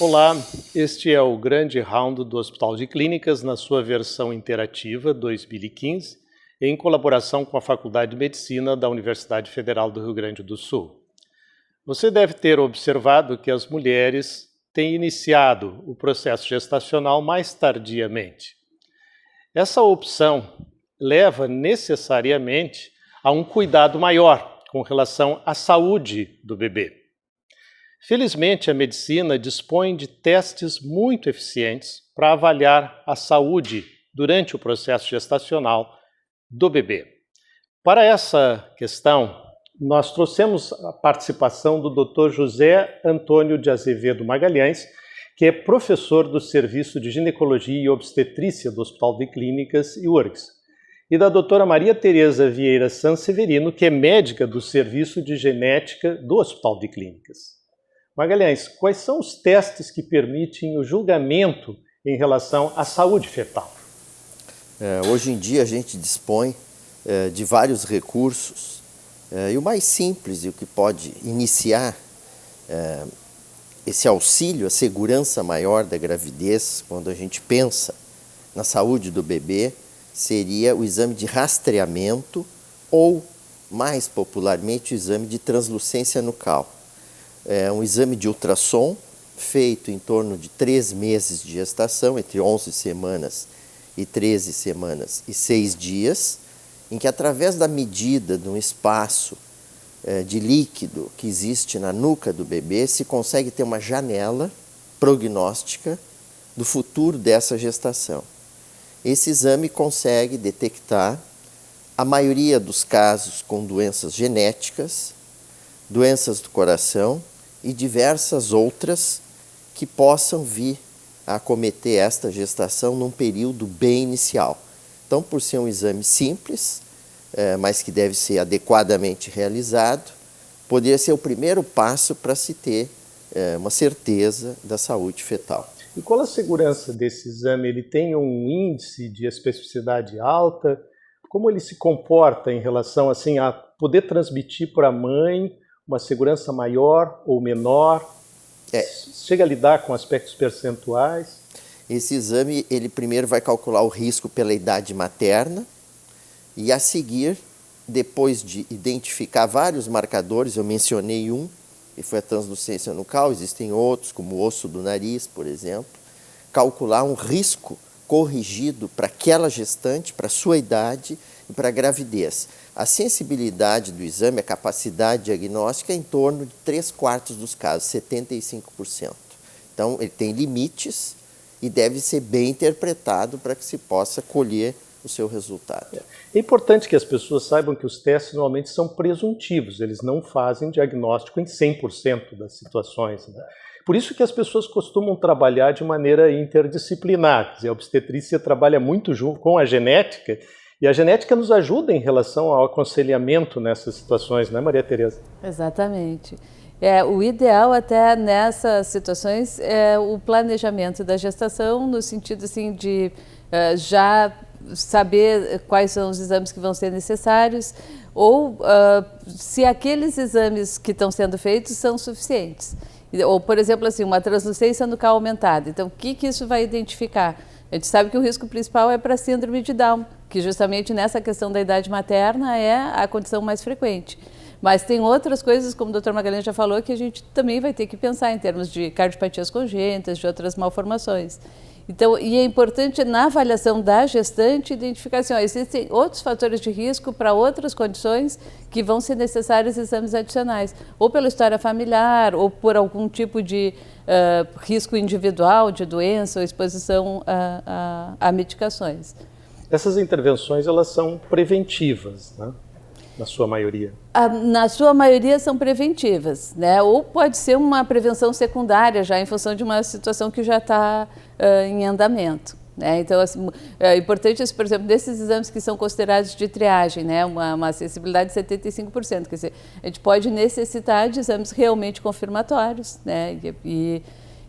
Olá, este é o grande round do Hospital de Clínicas na sua versão interativa 2015, em colaboração com a Faculdade de Medicina da Universidade Federal do Rio Grande do Sul. Você deve ter observado que as mulheres têm iniciado o processo gestacional mais tardiamente. Essa opção leva necessariamente a um cuidado maior com relação à saúde do bebê. Felizmente, a medicina dispõe de testes muito eficientes para avaliar a saúde durante o processo gestacional do bebê. Para essa questão, nós trouxemos a participação do Dr. José Antônio de Azevedo Magalhães, que é professor do Serviço de Ginecologia e Obstetrícia do Hospital de Clínicas e URGS, e da doutora Maria Tereza Vieira Sanseverino, que é médica do Serviço de Genética do Hospital de Clínicas. Magalhães, quais são os testes que permitem o julgamento em relação à saúde fetal? Hoje em dia a gente dispõe de vários recursos e o mais simples e o que pode iniciar esse auxílio, a segurança maior da gravidez, quando a gente pensa na saúde do bebê, seria o exame de rastreamento ou, mais popularmente, o exame de translucência nucal. É um exame de ultrassom feito em torno de 3 meses de gestação, entre 11 semanas e 13 semanas e 6 dias, em que através da medida de um espaço de líquido que existe na nuca do bebê, se consegue ter uma janela prognóstica do futuro dessa gestação. Esse exame consegue detectar a maioria dos casos com doenças genéticas, doenças do coração e diversas outras que possam vir a acometer esta gestação num período bem inicial. Então, por ser um exame simples, mas que deve ser adequadamente realizado, poderia ser o primeiro passo para se ter uma certeza da saúde fetal. E qual a segurança desse exame? Ele tem um índice de especificidade alta? Como ele se comporta em relação assim, a poder transmitir para a mãe uma segurança maior ou menor? Chega a lidar com aspectos percentuais? Esse exame, ele primeiro vai calcular o risco pela idade materna e a seguir, depois de identificar vários marcadores, eu mencionei um, que foi a translucência nucal, existem outros, como o osso do nariz, por exemplo, calcular um risco corrigido para aquela gestante, para a sua idade e para a gravidez. A sensibilidade do exame, a capacidade diagnóstica é em torno de 3/4 dos casos, 75%. Então, ele tem limites e deve ser bem interpretado para que se possa colher o seu resultado. É importante que as pessoas saibam que os testes normalmente são presuntivos, eles não fazem diagnóstico em 100% das situações, né? Por isso que as pessoas costumam trabalhar de maneira interdisciplinar. Quer dizer, a obstetrícia trabalha muito junto com a genética, e a genética nos ajuda em relação ao aconselhamento nessas situações, não é, Maria Tereza? Exatamente. O ideal até nessas situações é o planejamento da gestação, no sentido assim, de já saber quais são os exames que vão ser necessários ou se aqueles exames que estão sendo feitos são suficientes. Ou, por exemplo, assim, uma translucência nucal aumentada. Então, o que isso vai identificar? A gente sabe que o risco principal é para a síndrome de Down, que justamente nessa questão da idade materna é a condição mais frequente. Mas tem outras coisas, como o Dr. Magalhães já falou, que a gente também vai ter que pensar em termos de cardiopatias congênitas, de outras malformações. Então, e é importante na avaliação da gestante identificar assim, existem outros fatores de risco para outras condições que vão ser necessários exames adicionais, ou pela história familiar, ou por algum tipo de risco individual de doença ou exposição a medicações. Essas intervenções, elas são preventivas, né? Na sua maioria. Na sua maioria são preventivas, né? Ou pode ser uma prevenção secundária já em função de uma situação que já está em andamento, né? Então, assim, é importante, por exemplo, desses exames que são considerados de triagem, né? Uma sensibilidade de 75%, quer dizer, a gente pode necessitar de exames realmente confirmatórios, né?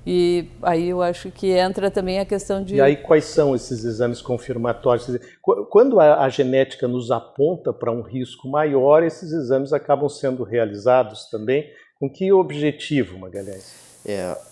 E aí eu acho que entra também a questão de... E aí quais são esses exames confirmatórios? Quer dizer, quando a genética nos aponta para um risco maior, esses exames acabam sendo realizados também. Com que objetivo, Magalhães?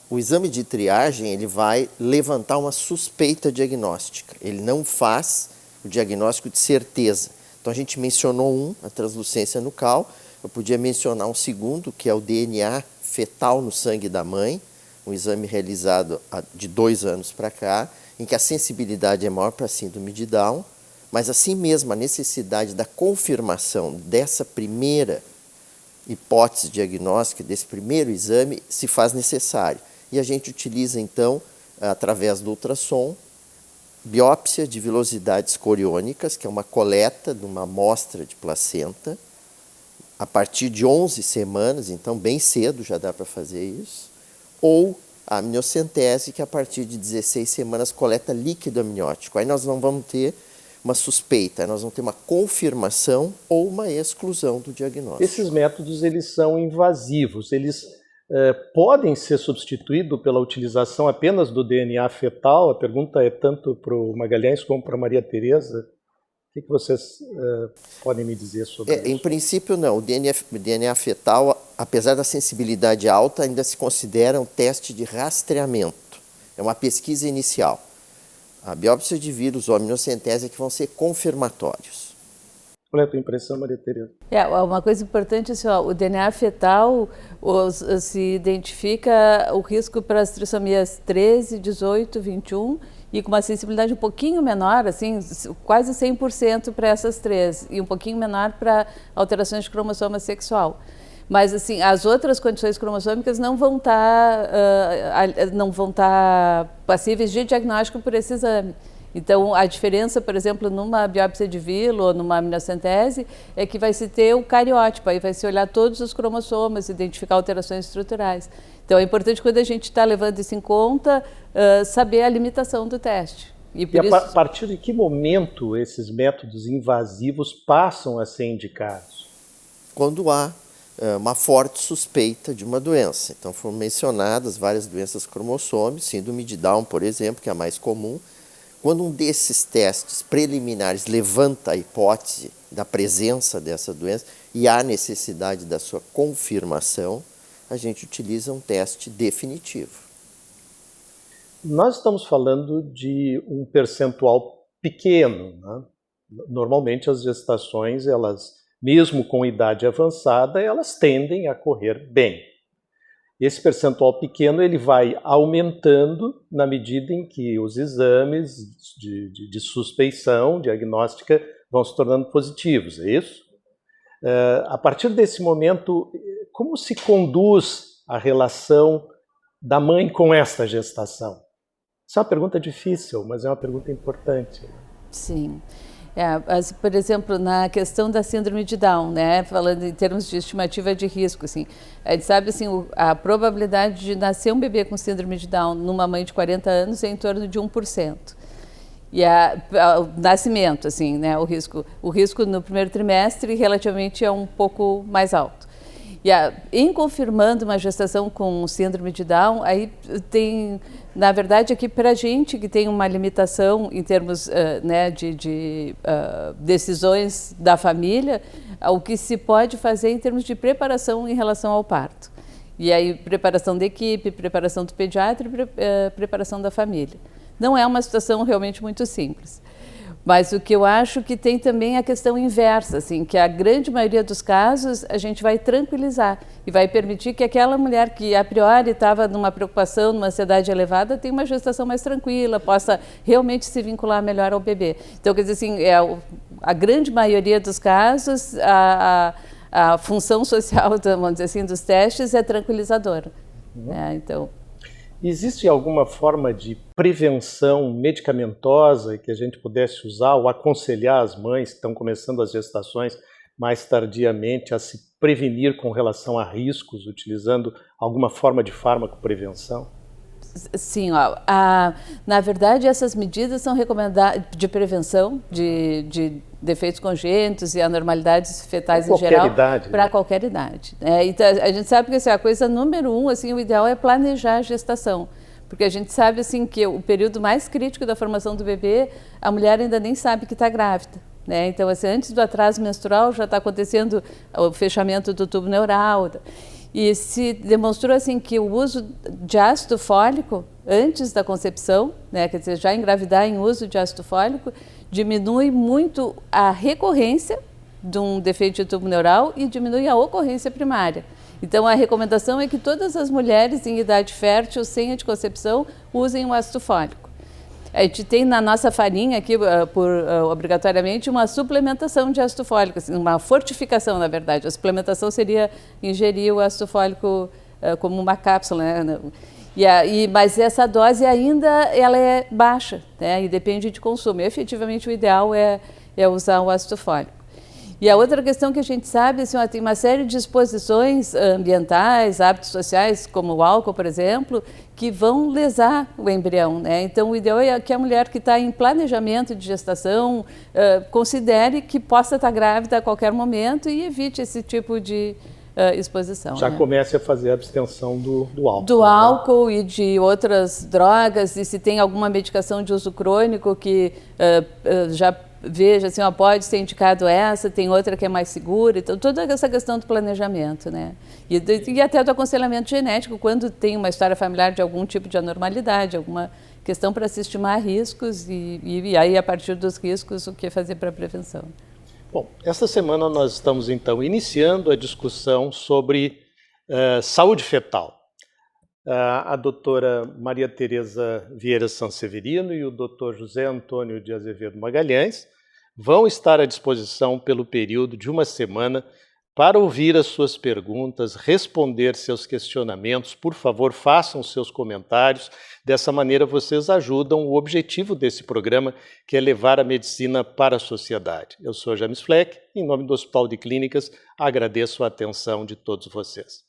O exame de triagem ele vai levantar uma suspeita diagnóstica. Ele não faz o diagnóstico de certeza. Então a gente mencionou a translucência nucal. Eu podia mencionar um segundo, que é o DNA fetal no sangue da mãe, um exame realizado de 2 anos para cá, em que a sensibilidade é maior para a síndrome de Down, mas assim mesmo a necessidade da confirmação dessa primeira hipótese diagnóstica, desse primeiro exame, se faz necessário. E a gente utiliza então, através do ultrassom, biópsia de vilosidades coriônicas, que é uma coleta de uma amostra de placenta, a partir de 11 semanas, então bem cedo já dá para fazer isso, ou a amniocentese, que a partir de 16 semanas coleta líquido amniótico. Aí nós não vamos ter uma suspeita, nós vamos ter uma confirmação ou uma exclusão do diagnóstico. Esses métodos eles são invasivos, eles podem ser substituídos pela utilização apenas do DNA fetal? A pergunta é tanto para o Magalhães como para a Maria Tereza. O que vocês podem me dizer sobre isso? Em princípio, não. O DNA fetal, apesar da sensibilidade alta, ainda se considera um teste de rastreamento. É uma pesquisa inicial. A biópsia de vírus ou a amniocentese é que vão ser confirmatórios. Qual é a tua impressão, Maria Tereza? Uma coisa importante é assim, o DNA fetal se identifica o risco para as trissomias 13, 18, 21 e com uma sensibilidade um pouquinho menor, assim, quase 100% para essas 3 e um pouquinho menor para alterações de cromossoma sexual. Mas assim, as outras condições cromossômicas não vão estar passíveis de diagnóstico por esse exame. Então, a diferença, por exemplo, numa biópsia de vilo ou numa amniocentese, é que vai se ter o cariótipo, aí vai se olhar todos os cromossomas, identificar alterações estruturais. Então, é importante, quando a gente está levando isso em conta, saber a limitação do teste. A partir de que momento esses métodos invasivos passam a ser indicados? Quando há uma forte suspeita de uma doença. Então, foram mencionadas várias doenças cromossômicas, síndrome de Down, por exemplo, que é a mais comum. Quando um desses testes preliminares levanta a hipótese da presença dessa doença e há necessidade da sua confirmação, a gente utiliza um teste definitivo. Nós estamos falando de um percentual pequeno, né? Normalmente as gestações, mesmo com idade avançada, elas tendem a correr bem. Esse percentual pequeno ele vai aumentando na medida em que os exames de suspeição, diagnóstica, vão se tornando positivos, é isso? A partir desse momento, como se conduz a relação da mãe com esta gestação? Essa é uma pergunta difícil, mas é uma pergunta importante. Sim. Por exemplo, na questão da síndrome de Down, né, falando em termos de estimativa de risco, assim, a gente sabe assim, a probabilidade de nascer um bebê com síndrome de Down numa mãe de 40 anos é em torno de 1%. E o nascimento, assim, né, o risco no primeiro trimestre relativamente é um pouco mais alto. Em confirmando uma gestação com síndrome de Down, aí tem, na verdade, aqui para a gente que tem uma limitação em termos de decisões da família, o que se pode fazer em termos de preparação em relação ao parto. E aí, preparação da equipe, preparação do pediatra e preparação da família. Não é uma situação realmente muito simples. Mas o que eu acho que tem também a questão inversa, assim, que a grande maioria dos casos a gente vai tranquilizar e vai permitir que aquela mulher que a priori estava numa preocupação, numa ansiedade elevada, tenha uma gestação mais tranquila, possa realmente se vincular melhor ao bebê. Então, quer dizer assim, a grande maioria dos casos, a função social, vamos dizer assim, dos testes é tranquilizadora. Então... Existe alguma forma de prevenção medicamentosa que a gente pudesse usar ou aconselhar as mães que estão começando as gestações mais tardiamente a se prevenir com relação a riscos, utilizando alguma forma de fármaco-prevenção? Sim, na verdade essas medidas são recomendadas de prevenção de defeitos congênitos e anormalidades fetais em geral para qualquer idade. Então a gente sabe que assim, a coisa número 1, assim, o ideal é planejar a gestação, porque a gente sabe assim que o período mais crítico da formação do bebê, a mulher ainda nem sabe que está grávida. Então assim, antes do atraso menstrual já está acontecendo o fechamento do tubo neural. E se demonstrou assim que o uso de ácido fólico antes da concepção, né, quer dizer, já engravidar em uso de ácido fólico, diminui muito a recorrência de um defeito de tubo neural e diminui a ocorrência primária. Então, a recomendação é que todas as mulheres em idade fértil, sem anticoncepção, usem o ácido fólico. A gente tem na nossa farinha aqui, obrigatoriamente, uma suplementação de ácido fólico, assim, uma fortificação, na verdade. A suplementação seria ingerir o ácido fólico como uma cápsula, né? Mas essa dose ainda ela é baixa, né? E depende de consumo. E, efetivamente, o ideal é usar o ácido fólico. E a outra questão que a gente sabe, assim, tem uma série de exposições ambientais, hábitos sociais, como o álcool, por exemplo, que vão lesar o embrião, né? Então, o ideal é que a mulher que está em planejamento de gestação considere que possa estar grávida a qualquer momento e evite esse tipo de exposição. Já né? comece a fazer a abstenção do álcool. Do álcool e de outras drogas, e se tem alguma medicação de uso crônico que já veja, assim, pode ser indicado essa, tem outra que é mais segura, então toda essa questão do planejamento, né? E até do aconselhamento genético, quando tem uma história familiar de algum tipo de anormalidade, alguma questão para se estimar riscos e aí, a partir dos riscos, o que fazer para a prevenção. Bom, esta semana nós estamos, então, iniciando a discussão sobre saúde fetal. A doutora Maria Tereza Vieira Sanseverino e o doutor José Antônio de Azevedo Magalhães vão estar à disposição pelo período de uma semana para ouvir as suas perguntas, responder seus questionamentos. Por favor, façam seus comentários. Dessa maneira, vocês ajudam o objetivo desse programa, que é levar a medicina para a sociedade. Eu sou James Fleck, em nome do Hospital de Clínicas, agradeço a atenção de todos vocês.